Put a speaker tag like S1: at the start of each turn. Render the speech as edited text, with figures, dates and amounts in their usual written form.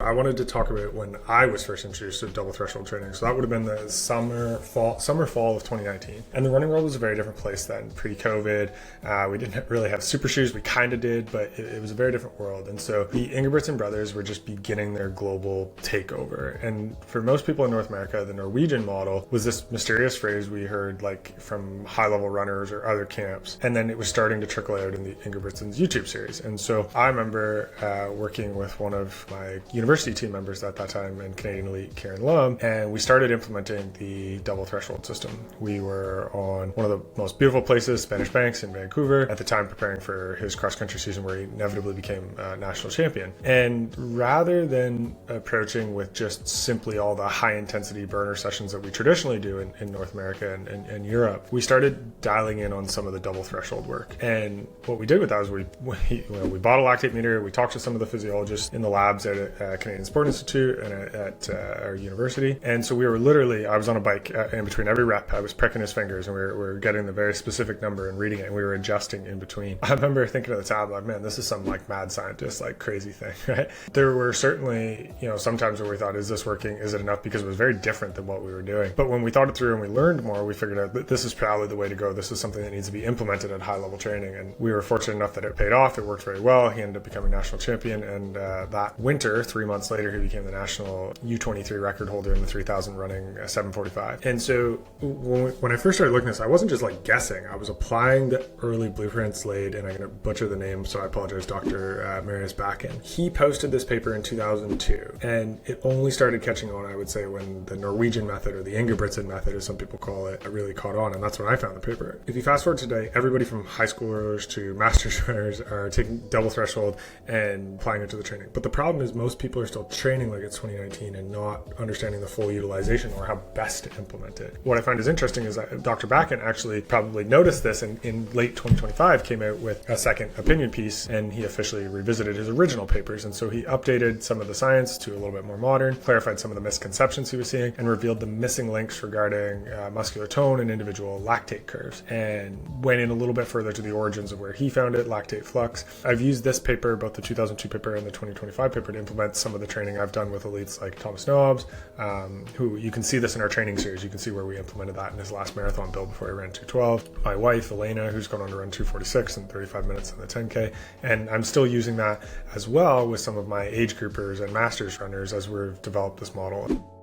S1: I wanted to talk about when I was first introduced to double threshold training. So that would have been the summer, fall of 2019. And the running world was a very different place then, pre-COVID. We didn't really have super shoes. We kind of did, but it was a very different world. And so the Ingebrigtsen brothers were just beginning their global takeover. And for most people in North America, the Norwegian model was this mysterious phrase we heard like from high-level runners or other camps. And then it was starting to trickle out in the Ingebrigtsen's YouTube series. And so I remember working with one of my university team members at that time in Canadian Elite, Kieran Lum, and we started implementing the double threshold system. We were on one of the most beautiful places, Spanish Banks in Vancouver, at the time preparing for his cross-country season where he inevitably became national champion. And rather than approaching with just simply all the high-intensity burner sessions that we traditionally do in North America and Europe, we started dialing in on some of the double threshold work. And what we did with that was we bought a lactate meter, we talked to some of the physiologists in the labs at Canadian Sport Institute and at our university. And so we were literally, I was on a bike in between every rep, I was pricking his fingers and we were getting the very specific number and reading it, and we were adjusting in between. I remember thinking at the time, like, man, this is some like mad scientist, like crazy thing, right? There were certainly, sometimes where we thought, is this working? Is it enough? Because it was very different than what we were doing. But when we thought it through and we learned more, we figured out that this is probably the way to go. This is something that needs to be implemented at high level training. And we were fortunate enough that it paid off. It worked very well. He ended up becoming national champion. And that winter, 3 months later, he became the national U23 record holder in the 3000 running 7:45. And so when I first started looking at this, I wasn't just like guessing. I was applying the early blueprints laid, and I'm going to butcher the name, so I apologize, Dr. Marius Bakken. He posted this paper in 2002, and it only started catching on, I would say, when the Norwegian method, or the Ingebrigtsen method, as some people call it, really caught on, and that's when I found the paper. If you fast forward today, everybody from high schoolers to master's runners are taking double threshold and applying it to the training. But the problem is most people are still training like it's 2019 and not understanding the full utilization or how best to implement it. What I find is interesting is that Dr. Bakken actually probably noticed this and in late 2025 came out with a second opinion piece, and he officially revisited his original papers. And so he updated some of the science to a little bit more modern, clarified some of the misconceptions he was seeing, and revealed the missing links regarding muscular tone and individual lactate curves, and went in a little bit further to the origins of where he found it, lactate flux. I've used this paper, both the 2002 paper and the 2025 paper, to implement some of the training I've done with elites like Thomas Nobbs, who you can see this in our training series. You can see where we implemented that in his last marathon build before he ran 2:12. My wife, Elena, who's gone on to run 2:46 in 35 minutes in the 10K. And I'm still using that as well with some of my age groupers and masters runners as we've developed this model.